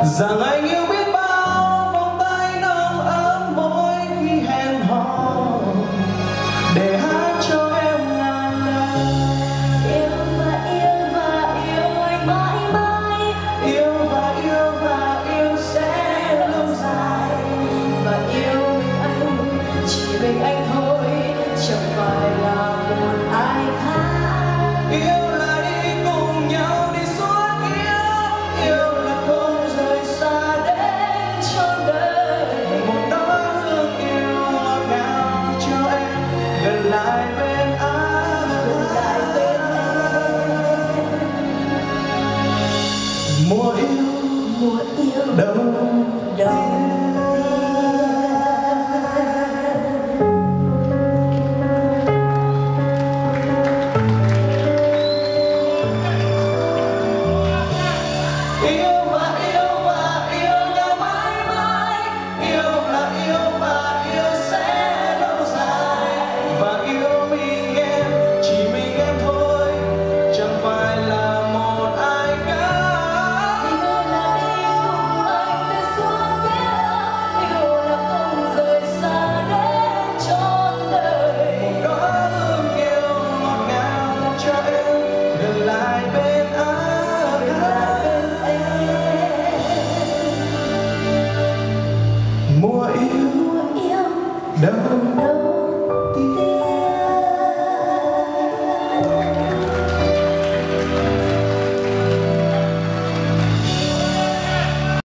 rằng anh yêu biết bao vòng tay nồng ấm môi khi hẹn hò để hát cho em ngàn lời. Yêu và yêu anh mãi mãi, Yêu và yêu sẽ lâu dài, và yêu mình anh, chỉ mình anh thôi, chẳng phải là một ai khác. yêu là đi cùng nhau đi suốt, yêu là không rời xa Đến trọn đời một đóa hương yêu ngọt ngào cho em gần lại bên anh. lại bên em. Mùa yêu Mùa